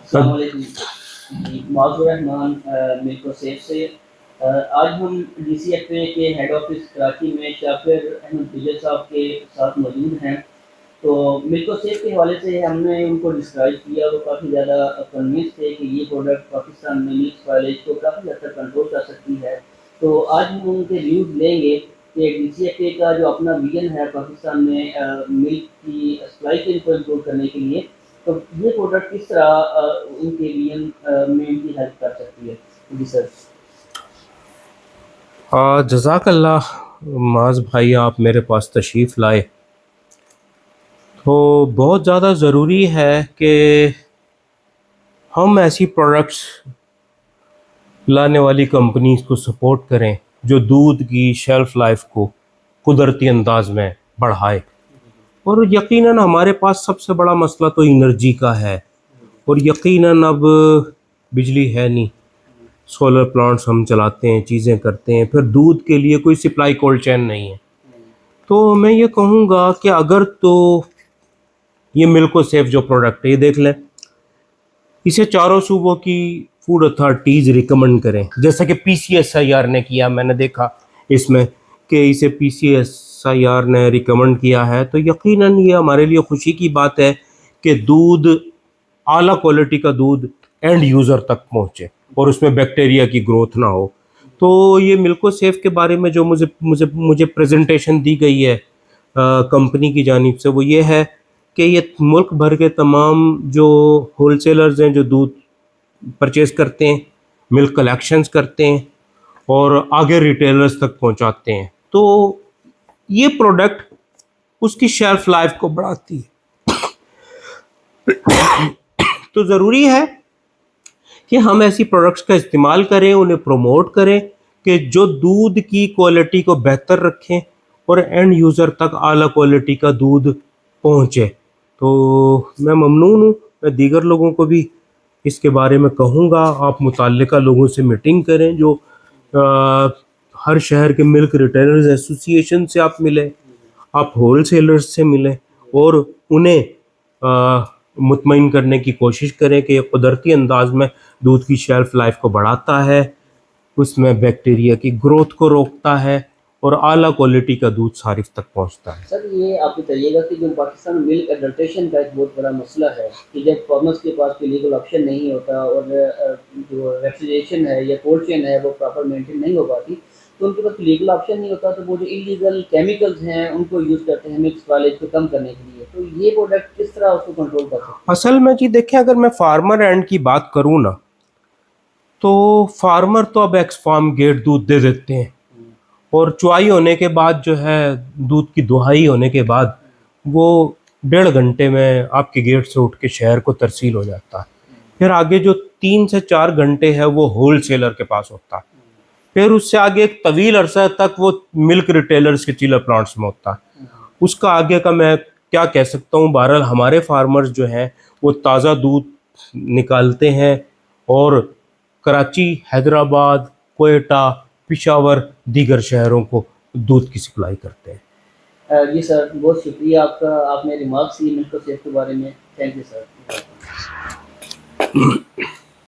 السلام علیکم جی، معذور رحمان ملک سیف سے آج ہم ڈی سی ایف اے کے ہیڈ آفس کراچی میں شاکر احمد بجر صاحب کے ساتھ موجود ہیں. تو ملک سیف کے حوالے سے ہم نے ان کو ڈسکرائب کیا، وہ کافی زیادہ کنوینس تھے کہ یہ پروڈکٹ پاکستان میں ملک اسپائلیج کو کافی حد تک کنٹرول کر سکتی ہے. تو آج ہم ان کے ویوز لیں گے کہ ڈی سی ایف اے کا جو اپنا ویژن ہے پاکستان میں ملک کی سپلائی چین کو امپروو کرنے کے لیے، تو یہ پروڈکٹ کس طرح ان کے ویژن میں ان کی ہیلپ کر سکتی ہے. جی سر. جزاک اللہ معاذ بھائی، آپ میرے پاس تشریف لائے تو بہت زیادہ ضروری ہے کہ ہم ایسی پروڈکٹس لانے والی کمپنیز کو سپورٹ کریں جو دودھ کی شیلف لائف کو قدرتی انداز میں بڑھائے. اور یقیناً ہمارے پاس سب سے بڑا مسئلہ تو انرجی کا ہے، اور یقیناً اب بجلی ہے نہیں، سولر پلانٹس ہم چلاتے ہیں، چیزیں کرتے ہیں، پھر دودھ کے لیے کوئی سپلائی کولڈ چین نہیں ہے. تو میں یہ کہوں گا کہ اگر تو یہ ملک سیف جو پروڈکٹ ہے، یہ دیکھ لیں، اسے چاروں صوبوں کی فوڈ اتھارٹیز ریکمنڈ کریں، جیسا کہ پی سی ایس آئی آر نے کیا. میں نے دیکھا اس میں کہ اسے پی سی ایس آئی آر نے ریکمنڈ کیا ہے، تو یقیناً یہ ہمارے لیے خوشی کی بات ہے کہ دودھ، اعلیٰ کوالٹی کا دودھ اینڈ یوزر تک پہنچے اور اس میں بیکٹیریا کی گروتھ نہ ہو. تو یہ ملک سیف کے بارے میں جو مجھے پریزنٹیشن دی گئی ہے کمپنی کی جانب سے، وہ یہ ہے کہ یہ ملک بھر کے تمام جو ہول سیلرز ہیں جو دودھ پرچیز کرتے ہیں، ملک کلیکشنز کرتے ہیں اور آگے ریٹیلرز تک پہنچاتے ہیں، تو یہ پروڈکٹ اس کی شیلف لائف کو بڑھاتی ہے. تو ضروری ہے کہ ہم ایسی پروڈکٹس کا استعمال کریں، انہیں پروموٹ کریں کہ جو دودھ کی کوالٹی کو بہتر رکھیں اور اینڈ یوزر تک اعلیٰ کوالٹی کا دودھ پہنچے. تو میں ممنون ہوں، میں دیگر لوگوں کو بھی اس کے بارے میں کہوں گا، آپ متعلقہ لوگوں سے میٹنگ کریں، جو ہر شہر کے ملک ریٹیلرز ایسوسی ایشن سے آپ ملیں، آپ ہول سیلرز سے ملیں اور انہیں مطمئن کرنے کی کوشش کریں کہ یہ قدرتی انداز میں دودھ کی شیلف لائف کو بڑھاتا ہے، اس میں بیکٹیریا کی گروتھ کو روکتا ہے اور اعلیٰ کوالٹی کا دودھ صارف تک پہنچتا ہے. سر یہ آپ بتائیے گا کہ جو پاکستان میں ملک ایڈلٹریشن کا ایک بہت بڑا مسئلہ ہے کہ جب فارمرس کے پاس کوئی لیگل آپشن نہیں ہوتا اور جو ریفریجریشن ہے یا کولڈ چین ہے وہ پراپر مینٹین نہیں ہو پاتی، تو ان کے پاس لیگل آپشن نہیں ہوتا، تو وہ جو انلیگل کیمیکلز ہیں ان کو یوز کرتے ہیں مکس اسپائلیج کو کم کرنے کے لیے. تو یہ پروڈکٹ کس طرح اس کو کنٹرول کر سکتے ہیں؟ اصل میں جی دیکھیں، اگر میں فارمر اینڈ کی بات کروں نا، تو فارمر تو اب ایکس فارم گیٹ دودھ دے دیتے ہیں، اور چوائی ہونے کے بعد جو ہے، دودھ کی دہائی ہونے کے بعد وہ 1.5 گھنٹے میں آپ کے گیٹ سے اٹھ کے شہر کو ترسیل ہو جاتا ہے. پھر آگے جو 3 سے 4 گھنٹے ہے وہ ہول سیلر کے پاس ہوتا ہے. پھر اس سے آگے ایک طویل عرصہ تک وہ ملک ریٹیلرز کے چیلر پلانٹس میں ہوتا ہے. اس کا آگے کا میں کیا کہہ سکتا ہوں. بہرحال ہمارے فارمرز جو ہیں وہ تازہ دودھ نکالتے ہیں اور کراچی، حیدرآباد، کوئٹہ، پشاور، دیگر شہروں کو دودھ کی سپلائی کرتے ہیں. جی سر، بہت شکریہ آپ کا، آپ نے ریمارکس کی ملک سیف کے بارے میں. Thank you sir.